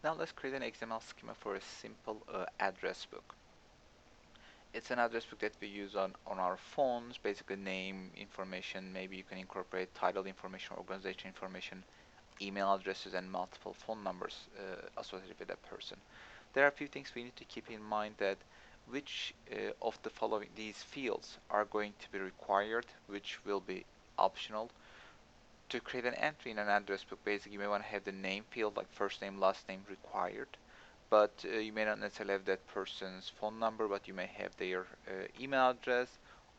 Now let's create an XML schema for a simple address book. It's an address book that we use on our phones, basically name information. Maybe you can incorporate title information, organization information, email addresses, and multiple phone numbers associated with that person. There are a few things we need to keep in mind, that which of the following these fields are going to be required, which will be optional. To create an entry in an address book, basically you may want to have the name field, like first name, last name, required, but you may not necessarily have that person's phone number, but you may have their email address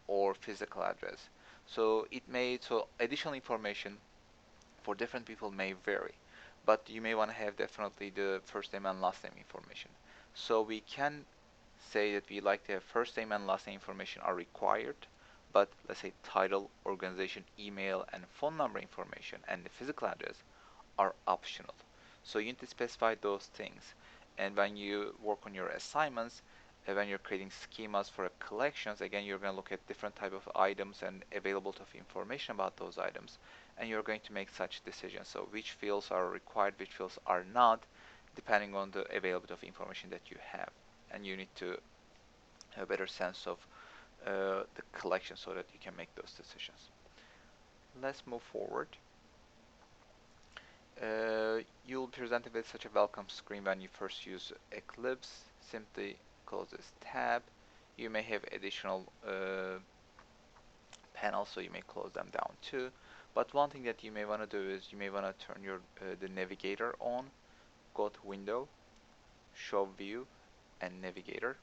or physical address. So additional information for different people may vary, but you may want to have definitely the first name and last name information. So we can say that we like to have first name and last name information are required, but let's say title, organization, email, and phone number information and the physical address are optional. So you need to specify those things. And when you work on your assignments, when you're creating schemas for collections, again, you're going to look at different type of items and availability of information about those items, and you're going to make such decisions. So which fields are required, which fields are not, depending on the availability of information that you have. And you need to have a better sense of the collection so that you can make those decisions. Let's move forward. You'll be presented with such a welcome screen when you first use Eclipse. Simply close this tab. You may have additional panels, so you may close them down too. But one thing that you may want to do is you may want to turn your the navigator on. Go to Window, Show View, and Navigator.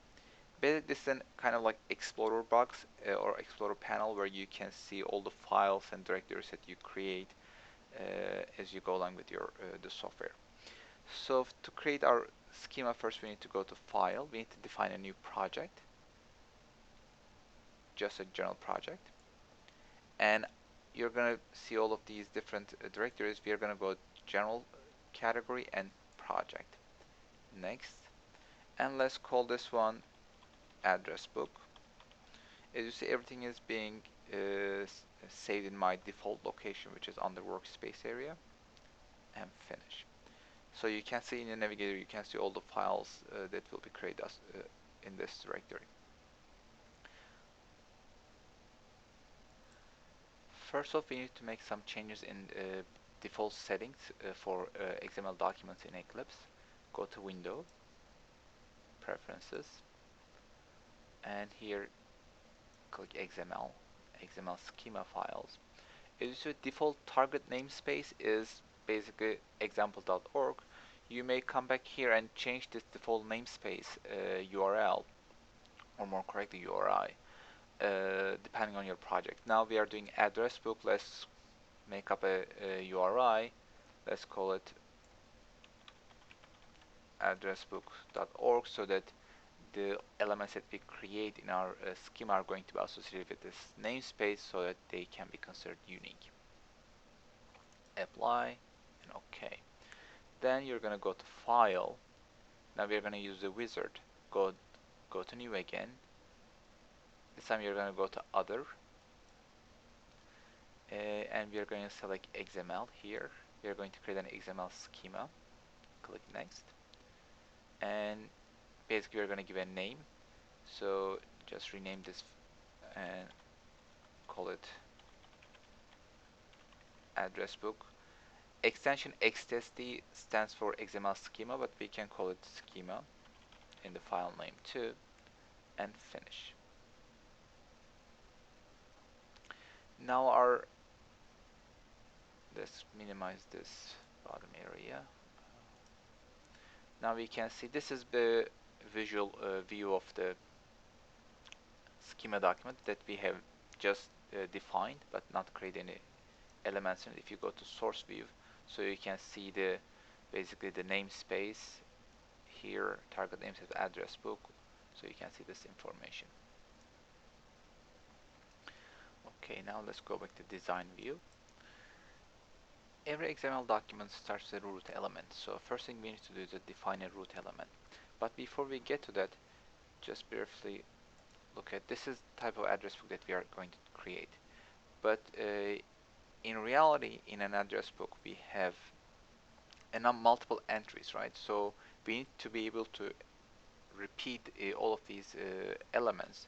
Basically, this is a kind of like Explorer box or Explorer panel where you can see all the files and directories that you create as you go along with your the software. So to create our schema, first we need to go to File. We need to define a new project, just a general project, and you're going to see all of these different directories. We are going to go General, Category, and Project. Next, and let's call this one Address Book. As you see, everything is being saved in my default location, which is on the workspace area, and finish. So you can see in the navigator, you can see all the files that will be created in this directory. First off, we need to make some changes in default settings for XML documents in Eclipse. Go to Window, Preferences, and here click XML schema files. As you see, default target namespace is basically example.org. You may come back here and change this default namespace URL, or more correctly URI, depending on your project. Now we are doing address book. Let's make up a URI. Let's call it addressbook.org, so that the elements that we create in our schema are going to be associated with this namespace so that they can be considered unique. Apply and OK. Then you're going to go to File. Now we're going to use the wizard. Go to New again. This time you're going to go to Other. And we are going to select XML here. We are going to create an XML schema. Click Next. And basically we're going to give a name. So just rename this and call it Address Book. Extension XTSD stands for XML schema, but we can call it schema in the file name too, and finish. Now let's minimize this bottom area. Now we can see this is the visual view of the schema document that we have just defined, but not create any elements in it. If you go to source view, so you can see basically the namespace here, target namespace address book, so you can see this information. Okay, now let's go back to design view. Every XML document starts with a root element, so first thing we need to do is to define a root element. But before we get to that, just briefly look at this is the type of address book that we are going to create. But in reality, in an address book, we have and multiple entries, right? So we need to be able to repeat all of these elements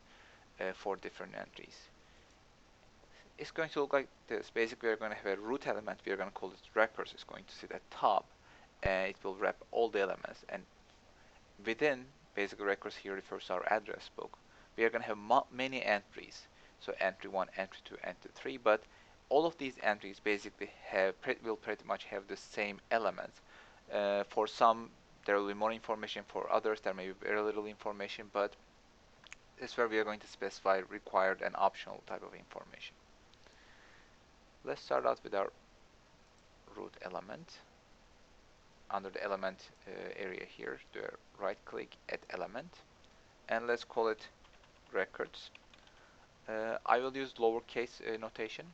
for different entries. It's going to look like this. Basically, we're going to have a root element. We're going to call it records. It's going to sit at top, and it will wrap all the elements. And within basic records here refers to our address book. We are going to have many entries. So entry 1, entry 2, entry 3. But all of these entries basically will pretty much have the same elements. For some, there will be more information. For others, there may be very little information. But this is where we are going to specify required and optional type of information. Let's start out with our root element. Under the element area here, do a right click, add element, and let's call it records. I will use lowercase notation,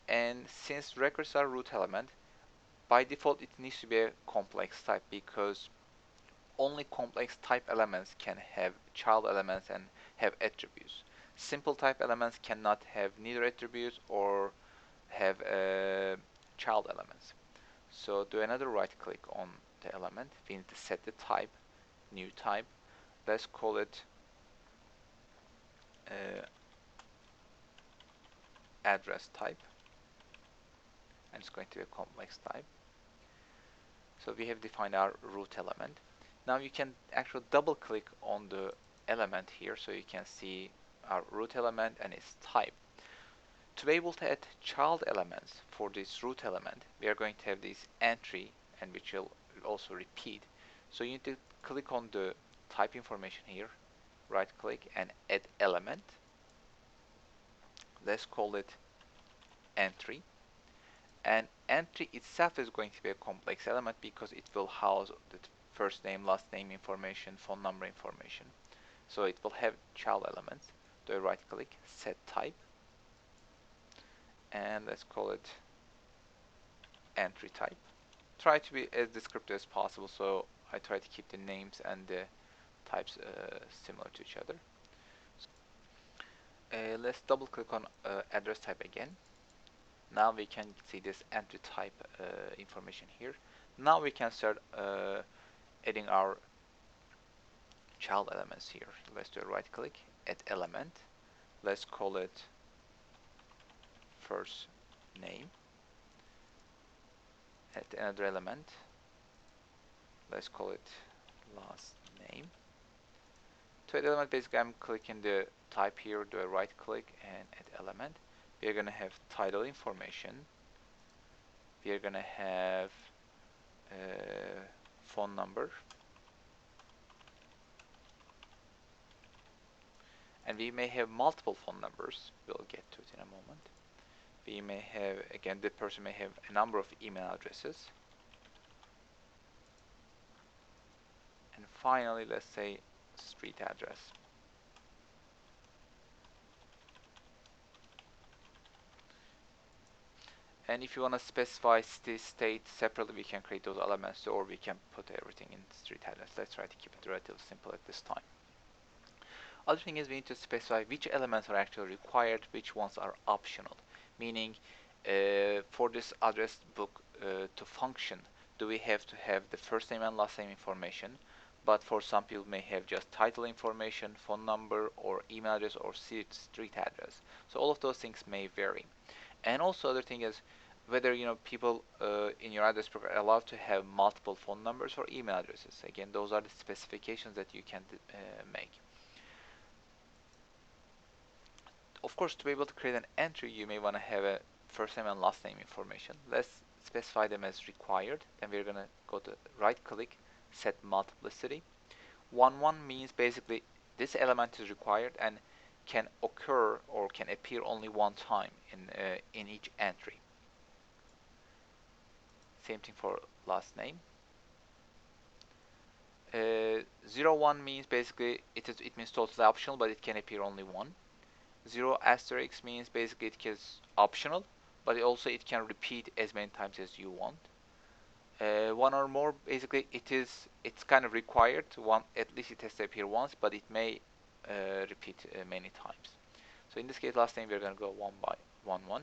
and since records are root element, by default it needs to be a complex type, because only complex type elements can have child elements and have attributes. Simple type elements cannot have neither attributes or have child elements. So do another right click on the element. We need to set the type, new type. Let's call it address type, and it's going to be a complex type. So we have defined our root element. Now you can actually double click on the element here so you can see our root element and its type. To be able to add child elements for this root element, we are going to have this entry, and which will also repeat. So you need to click on the type information here, right click, and add element. Let's call it entry. And entry itself is going to be a complex element because it will house the first name, last name information, phone number information. So it will have child elements. Do a right click, set type, and let's call it entry type. Try to be as descriptive as possible, so I try to keep the names and the types similar to each other. Let's double click on address type again. Now we can see this entry type information here. Now we can start adding our child elements here. Let's do a right click, add element. Let's call it first name. Add another element. Let's call it last name. To add element, basically I'm clicking the type here, do a right click and add element. We are going to have title information. We are going to have phone number. And we may have multiple phone numbers. We'll get to it in a moment. We may have, again, the person may have a number of email addresses. And finally, let's say street address. And if you want to specify this state separately, we can create those elements, or we can put everything in street address. Let's try to keep it relatively simple at this time. Other thing is we need to specify which elements are actually required, which ones are optional. Meaning, for this address book to function, do we have to have the first name and last name information? But for some people may have just title information, phone number, or email address, or street address. So all of those things may vary. And also other thing is whether people in your address book are allowed to have multiple phone numbers or email addresses. Again, those are the specifications that you can make. Of course, to be able to create an entry, you may want to have a first name and last name information. Let's specify them as required. Then we're going to go to right click, set multiplicity. 1 means basically this element is required and can occur or can appear only one time in each entry. Same thing for last name. 01 means basically it means totally optional, but it can appear only one. 0 asterisk means basically it is optional, but it can repeat as many times as you want. 1 or more, basically it's kind of required. At least it has to appear once, but it may repeat many times. So in this case, last name we're going to go 1 by 1.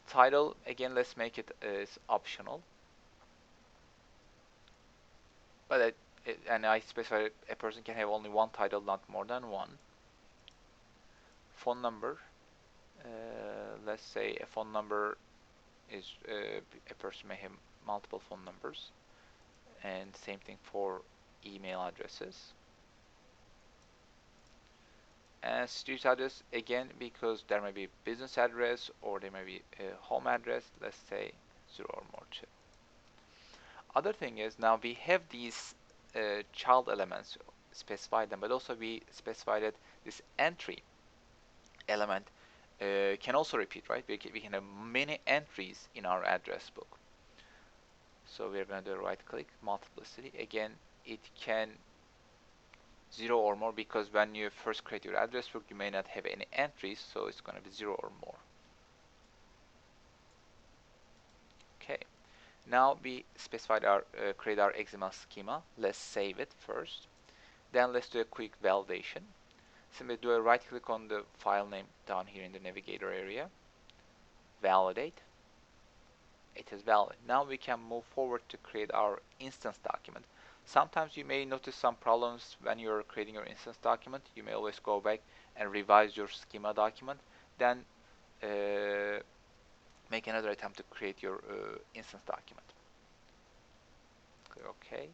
Title, again, let's make it as optional. but and I specify a person can have only one title, not more than one. Phone number. Let's say a phone number is a person may have multiple phone numbers, and same thing for email addresses. And street address, again, because there may be business address or there may be a home address. Let's say 0 or more 2. Other thing is, now we have these child elements, specify them, but also we specify that this entry element can also repeat, right? We can have many entries in our address book. So we're going to do right click, multiplicity. Again, it can 0 or more, because when you first create your address book, you may not have any entries, so it's going to be 0 or more. Okay. Now we specified our create our XML schema. Let's save it first. Then let's do a quick validation. Simply do a right click on the file name down here in the navigator area. Validate. It is valid. Now we can move forward to create our instance document. Sometimes you may notice some problems when you're creating your instance document. You may always go back and revise your schema document. Then make another attempt to create your instance document. Click OK.